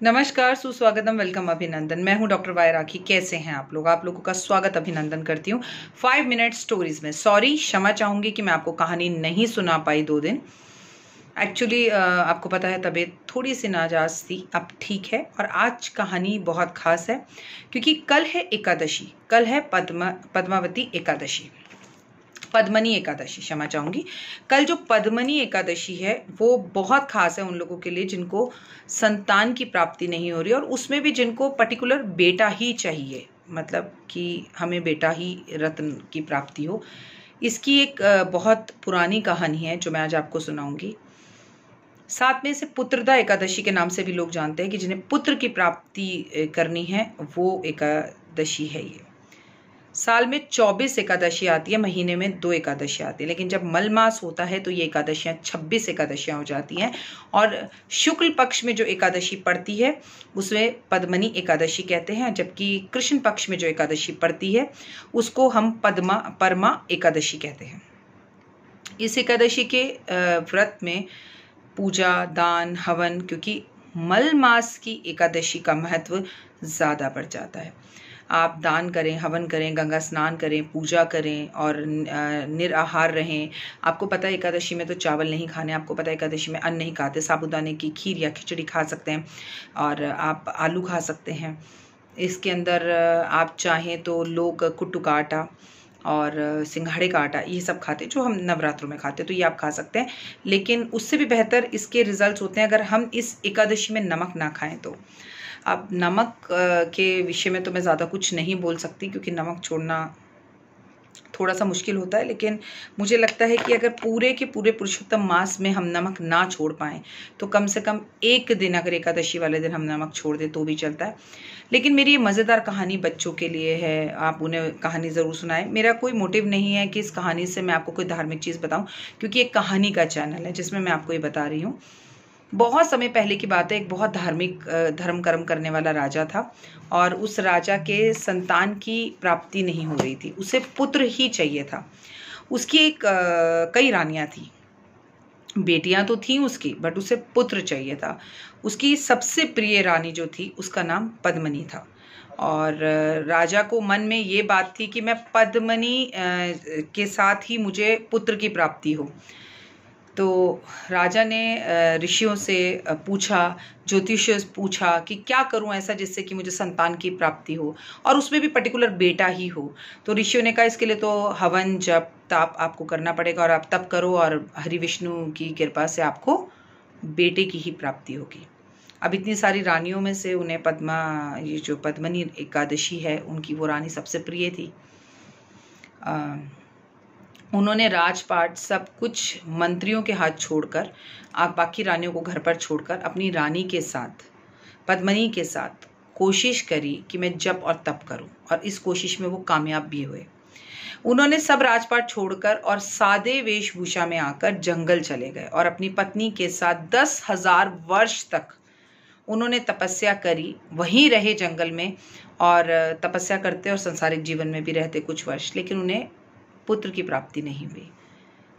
नमस्कार, सुस्वागतम, वेलकम, अभिनंदन। मैं हूं डॉक्टर वाई राखी। कैसे हैं आप लोग? आप लोगों का स्वागत अभिनंदन करती हूं 5 मिनट स्टोरीज में। सॉरी, क्षमा चाहूंगी कि मैं आपको कहानी नहीं सुना पाई 2 दिन। एक्चुअली आपको पता है तबीयत थोड़ी सी नाजाज थी, अब ठीक है। और आज कहानी बहुत खास है क्योंकि कल है एकादशी, कल है पद्मावती एकादशी, पद्मनी एकादशी, क्षमा चाहूंगी। कल जो पद्मनी एकादशी है वो बहुत खास है उन लोगों के लिए जिनको संतान की प्राप्ति नहीं हो रही, और उसमें भी जिनको पर्टिकुलर बेटा ही चाहिए, मतलब कि हमें बेटा ही रत्न की प्राप्ति हो। इसकी एक बहुत पुरानी कहानी है जो मैं आज आपको सुनाऊंगी। साथ में इसे पुत्रदा एकादशी के नाम से भी लोग जानते हैं कि जिन्हें पुत्र की प्राप्ति करनी है वो एकादशी है। ये साल में 24 एकादशी आती है, महीने में 2 एकादशी आती है, लेकिन जब मल मास होता है तो ये एकादशियां 26 एकादशियां हो जाती हैं। और शुक्ल पक्ष में जो एकादशी पड़ती है उसमें पद्मनी एकादशी कहते हैं, जबकि कृष्ण पक्ष में जो एकादशी पड़ती है उसको हम परमा एकादशी कहते हैं। इस एकादशी के व्रत में पूजा, दान, हवन, क्योंकि मल मास की एकादशी का महत्व ज़्यादा बढ़ जाता है। आप दान करें, हवन करें, गंगा स्नान करें, पूजा करें और निराहार रहें। आपको पता है एकादशी में तो चावल नहीं खाने, आपको पता है एकादशी में अन्न नहीं खाते, साबूदाने की खीर या खिचड़ी खा सकते हैं और आप आलू खा सकते हैं। इसके अंदर आप चाहें तो लोग कुट्टू का आटा और सिंघाड़े का आटा ये सब खाते जो हम नवरात्रों में खाते, तो ये आप खा सकते हैं। लेकिन उससे भी बेहतर इसके रिजल्ट्स होते हैं अगर हम इस एकादशी में नमक ना खाएं तो। अब नमक के विषय में तो मैं ज़्यादा कुछ नहीं बोल सकती क्योंकि नमक छोड़ना थोड़ा सा मुश्किल होता है, लेकिन मुझे लगता है कि अगर पूरे के पूरे पुरुषोत्तम मास में हम नमक ना छोड़ पाएँ तो कम से कम एक दिन, अगर एकादशी वाले दिन हम नमक छोड़ दें तो भी चलता है। लेकिन मेरी ये मज़ेदार कहानी बच्चों के लिए है, आप उन्हें कहानी ज़रूर सुनाएं। मेरा कोई मोटिव नहीं है कि इस कहानी से मैं आपको कोई धार्मिक चीज़ बताऊं, क्योंकि एक कहानी का चैनल है जिसमें मैं आपको ये बता रही हूँ। बहुत समय पहले की बात है, एक बहुत धार्मिक धर्म कर्म करने वाला राजा था और उस राजा के संतान की प्राप्ति नहीं हो रही थी, उसे पुत्र ही चाहिए था। उसकी एक कई रानियां थी, बेटियां तो थीं उसकी, बट उसे पुत्र चाहिए था। उसकी सबसे प्रिय रानी जो थी उसका नाम पद्मनी था और राजा को मन में ये बात थी कि मैं पद्मनी के साथ ही मुझे पुत्र की प्राप्ति हो। तो राजा ने ऋषियों से पूछा, ज्योतिषियों से पूछा कि क्या करूं ऐसा जिससे कि मुझे संतान की प्राप्ति हो और उसमें भी पर्टिकुलर बेटा ही हो। तो ऋषियों ने कहा इसके लिए तो हवन जप ताप आपको करना पड़ेगा और आप तप करो और हरि विष्णु की कृपा से आपको बेटे की ही प्राप्ति होगी। अब इतनी सारी रानियों में से उन्हें ये जो पद्मनी एकादशी है उनकी वो रानी सबसे प्रिय थी। उन्होंने राजपाट सब कुछ मंत्रियों के हाथ छोड़कर, आप बाकी रानियों को घर पर छोड़कर अपनी रानी के साथ, पद्मनी के साथ कोशिश करी कि मैं जप और तप करूं, और इस कोशिश में वो कामयाब भी हुए। उन्होंने सब राजपाट छोड़कर और सादे वेशभूषा में आकर जंगल चले गए और अपनी पत्नी के साथ 10,000 वर्ष तक उन्होंने तपस्या करी, वहीं रहे जंगल में और तपस्या करते और संसारिक जीवन में भी रहते कुछ वर्ष, लेकिन उन्हें पुत्र की प्राप्ति नहीं हुई।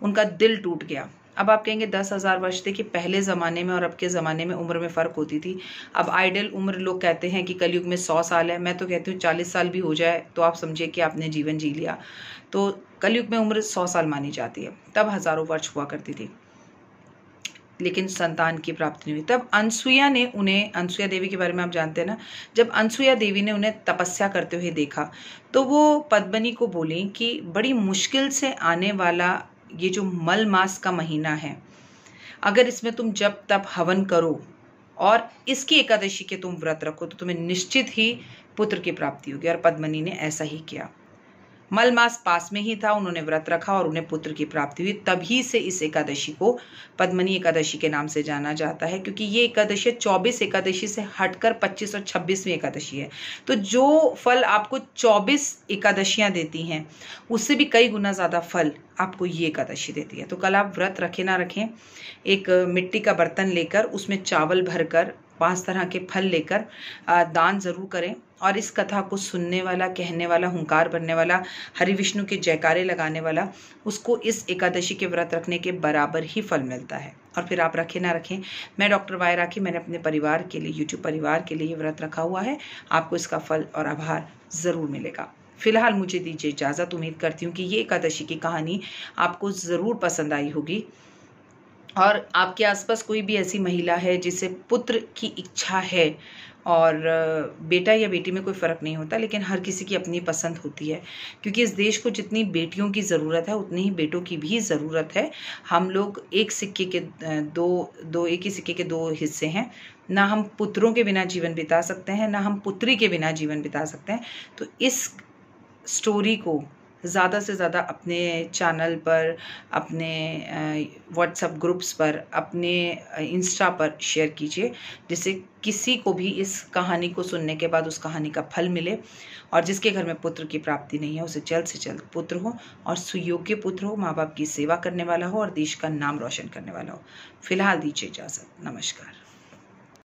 उनका दिल टूट गया। अब आप कहेंगे 10,000 वर्ष थे कि पहले ज़माने में और अब के ज़माने में उम्र में फ़र्क होती थी। अब आइडियल उम्र लोग कहते हैं कि कलयुग में 100 साल है, मैं तो कहती हूँ 40 साल भी हो जाए तो आप समझिए कि आपने जीवन जी लिया। तो कलयुग में उम्र 100 साल मानी जाती है, तब हज़ारों वर्ष हुआ करती थी, लेकिन संतान की प्राप्ति नहीं हुई। तब अनसुईया ने उन्हें, अनसुईया देवी के बारे में आप जानते हैं ना, जब अनसुईया देवी ने उन्हें तपस्या करते हुए देखा तो वो पद्मनी को बोली कि बड़ी मुश्किल से आने वाला ये जो मल मास का महीना है, अगर इसमें तुम जप तप हवन करो और इसकी एकादशी के तुम व्रत रखो तो तुम्हें निश्चित ही पुत्र की प्राप्ति होगी। और पद्मनी ने ऐसा ही किया। मल मास पास में ही था, उन्होंने व्रत रखा और उन्हें पुत्र की प्राप्ति हुई। तभी से इस एकादशी को पद्मनी एकादशी के नाम से जाना जाता है, क्योंकि ये एकादशी 24 एकादशी से हटकर 25 और 26वीं एकादशी है। तो जो फल आपको 24 एकादशियां देती हैं उससे भी कई गुना ज़्यादा फल आपको ये एकादशी देती है। तो कल आप व्रत रखें ना रखें, एक मिट्टी का बर्तन लेकर उसमें चावल भरकर 5 तरह के फल लेकर दान ज़रूर करें। और इस कथा को सुनने वाला, कहने वाला, हुंकार भरने वाला, हरि विष्णु के जयकारे लगाने वाला, उसको इस एकादशी के व्रत रखने के बराबर ही फल मिलता है। और फिर आप रखें ना रखें, मैं डॉक्टर वाई राखी, मैंने अपने परिवार के लिए, यूट्यूब परिवार के लिए ये व्रत रखा हुआ है। आपको इसका फल और आभार ज़रूर मिलेगा। फिलहाल मुझे दीजिए इजाज़त। उम्मीद करती हूँ कि ये एकादशी की कहानी आपको ज़रूर पसंद आई होगी और आपके आसपास कोई भी ऐसी महिला है जिसे पुत्र की इच्छा है, और बेटा या बेटी में कोई फ़र्क नहीं होता, लेकिन हर किसी की अपनी पसंद होती है, क्योंकि इस देश को जितनी बेटियों की ज़रूरत है उतनी ही बेटों की भी ज़रूरत है। हम लोग एक सिक्के के एक ही सिक्के के दो हिस्से हैं। ना हम पुत्रों के बिना जीवन बिता सकते हैं, ना हम पुत्री के बिना जीवन बिता सकते हैं। तो इस स्टोरी को ज़्यादा से ज़्यादा अपने चैनल पर, अपने व्हाट्सएप ग्रुप्स पर, अपने इंस्टा पर शेयर कीजिए, जिससे किसी को भी इस कहानी को सुनने के बाद उस कहानी का फल मिले, और जिसके घर में पुत्र की प्राप्ति नहीं है उसे जल्द से जल्द पुत्र हो, और सुयोग्य पुत्र हो, माँ बाप की सेवा करने वाला हो और देश का नाम रोशन करने वाला हो। फिलहाल दीजिए इजाज़त। नमस्कार।